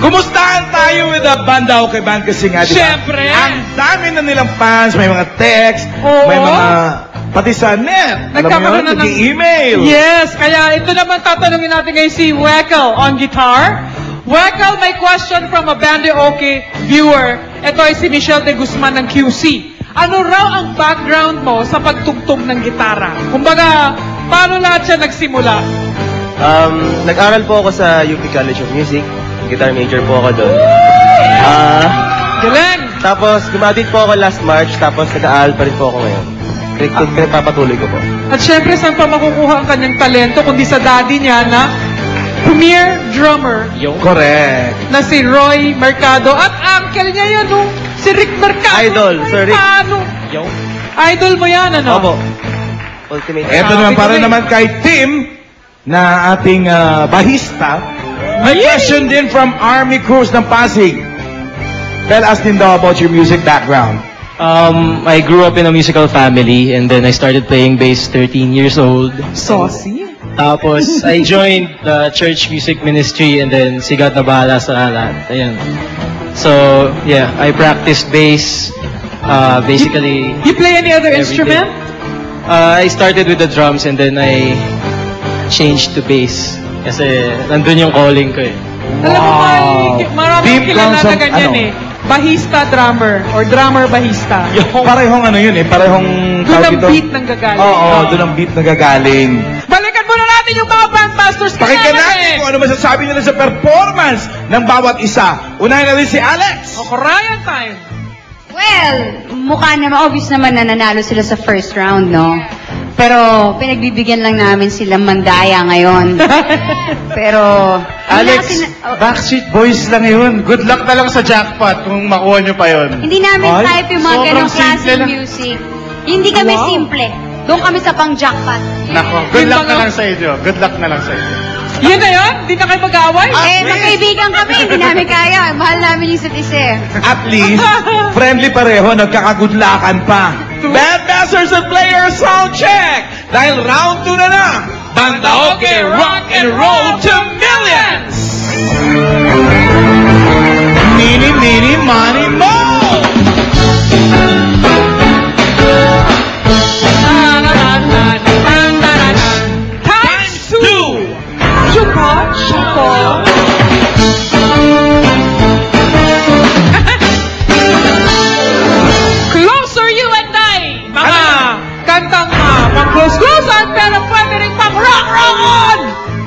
Kumustahan tayo with the Banda Okay Band kasi nga, diba? Siyempre. Ang dami na nilang fans, may mga text, Oo. may mga, pati sa net. Nagkakaroon na ng email. Yes, kaya ito naman tatanungin natin ngayon si Wekel on guitar. Wekel, may question from a Banda Okay viewer. Ito ay si Michelle de Guzman ng QC. Ano raw ang background mo sa pagtugtog ng gitara? Kumbaga, paano lahat siya nagsimula? Nag-aral po ako sa UP College of Music. Guitar major po ako doon. Galing! Tapos, graduate po ako last March. Tapos, nag-aaral pa rin po ako ngayon. Pinagpapatuloy ko po. At syempre, saan pa makukuha ang kanyang talento kundi sa daddy niya na premier drummer Correct. na si Roy Mercado. At uncle niya yan, no? Si Rick Mercado. Idol, Sir Rick. Idol mo yan, ano? Opo. Ultimate. Ito naman, para naman kay Tim, na ating bahista. May question din from Army Cruz ng Pasig. Tell us din daw about your music background. I grew up in a musical family and then I started playing bass 13 years old. Saucy. Tapos I joined the church music ministry and then sigat na bahala sa lahat. Ayan. So, yeah, I practiced bass basically. You play any other every instrument? day. I started with the drums and then I changed to bass. Kasi nandun yung calling ko eh. Alam mo, maraming Deep kilala Council, na ganyan ano? eh. Bahista drummer or drummer bahista. Parehong ano yun eh, parehong Doon tawag ang dito. beat ng gagaling. Oo, doon ang beat na gagaling. Balikan muna natin yung mga bandmasters. Pakinggan natin kung ano masasabi nila sa performance ng bawat isa. Unahin natin si Alex. O, Ryan time. Well, mukha naman, obvious naman na nanalo sila sa first round, no? Pero pinagbibigyan lang namin sila mandaya ngayon. Pero Alex, Backstreet Boys lang yun. Good luck na lang sa jackpot kung makuha nyo pa yun. hindi namin Ay, type yung mga sobrang ganong simple classic lang. music. Hindi kami simple. Doon kami sa pang-jackpot. Nako, good luck na lang sa inyo. Good luck na lang sa inyo. Yun na yun? Hindi na kayo mag-away? Magkaibigan kami, hindi namin kaya. Mahal namin yung isa't isa. At least, friendly pareho, nagkakagudlakan pa. Bandmasters and Players Sound Check! Dahil round 2 na! Banda Okay Rock and Roll to Millions! Mini, mini, money, mo! Times 2! Chupa. Closer you and I. Mga kantang pang-close-closean pero pwede rin pang-rock-rock-on.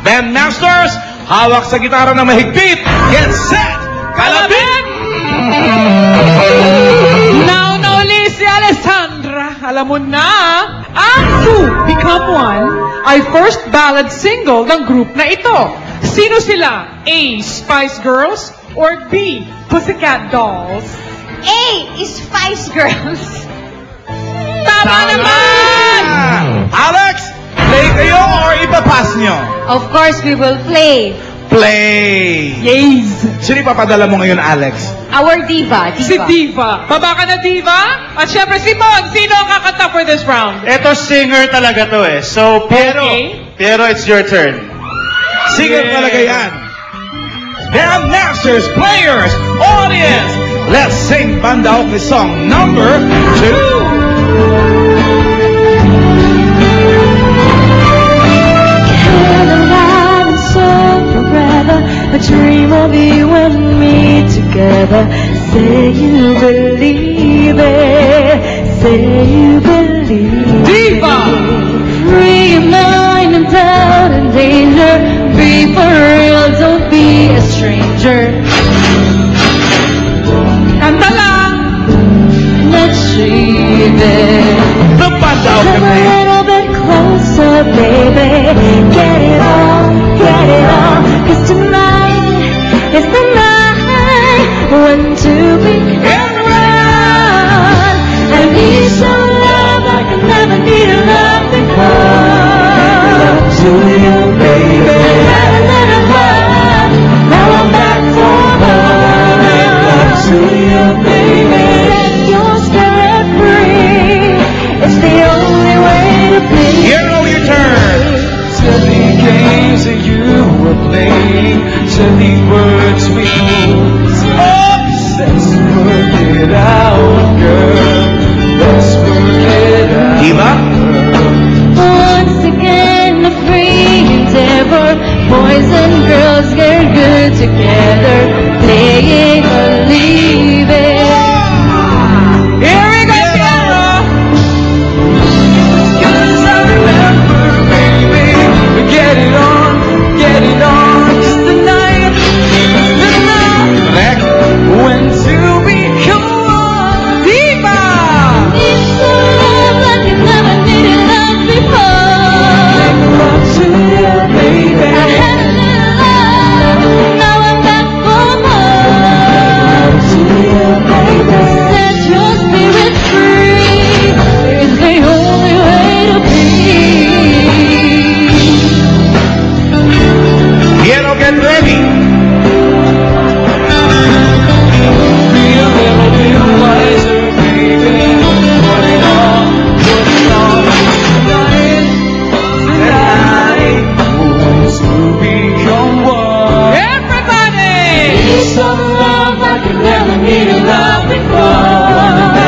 Bandmasters, hawak sa gitara na mahigpit. Get set! Kalabit! Now na uli si Alessandra. Alam mo na, ang Two Become One ay first ballad single ng group na ito. Sino sila? A. Spice Girls or B. Pussycat Dolls? A is Spice Girls. Tama naman! Alex, play kayo or ipapass nyo? Of course, we will play. Play! Yes! Sino ipapadala mo ngayon, Alex? Our diva. Si Diva. Baba ka na, Diva? At syempre, si Mon, sino ang kakanta for this round? Ito singer talaga to eh. So, Okay. Pero it's your turn. Singer talaga yan. Bandmasters, players, audience, let's sing Banda Okay song number 2. A dream of you and me together. Say you believe it. Say you believe Diva! it. Free your mind and doubt and danger. Be for real, don't be a stranger. Kanta lang! Let's dream it. The Banda Okay Come a Play. little bit closer, baby. Get it on, get it on. 'Cause tonight is the night when two become one. I need some love like I never needed love before. To you, baby. Had a little love, now I'm back for more. To you, baby. Set your spirit free. It's the only way to be. Here all your turn. To the games that you were playing, to the words we Diba? Once again, a free endeavor. Boys and girls get good together, playing Believe It. Here we go, Piano! Get it on, just the night. Correct. When to become one. Diva! It's a love like you never needed love before. To you, baby. I had a little love, now I'm back for more. To you, baby. Set your spirit free, it's the only way to be. Piano, get ready. Everybody! Some love like you never needed love before.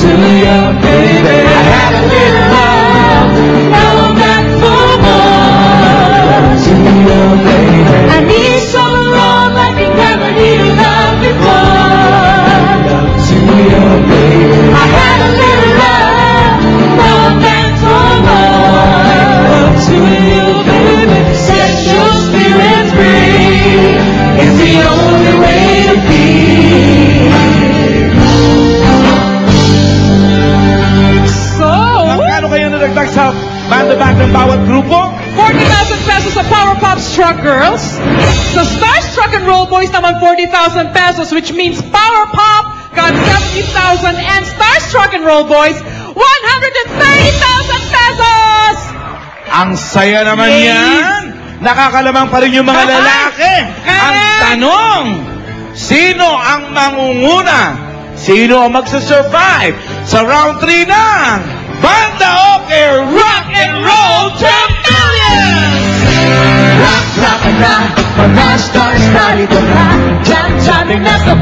To you, baby. I had a little love, now I'm back for more. To you, baby. I need some love like you never needed love before. To you, baby. I had a little love, now I'm back for more. To you, baby. Set your spirit free, it's the only way to be. So, Magkano kayo nadagdag sa band-band ng bawat grupo? 40,000 pesos sa Powerpuff Struck Girls. Sa Starstruck and Roll Boys naman 40,000 pesos, which means Powerpuff got 70,000 and Starstruck and Roll Boys 130,000 pesos! Ang saya naman Yes. yan. Nakakalamang pa rin yung mga lalaki. Ang tanong, sino ang mangunguna? Sino ang magsasurvive sa round 3 ng Banda OK Rock and Roll to Millions! Rock, rock, and rock, mga stars narito na. Jam, jamming na sa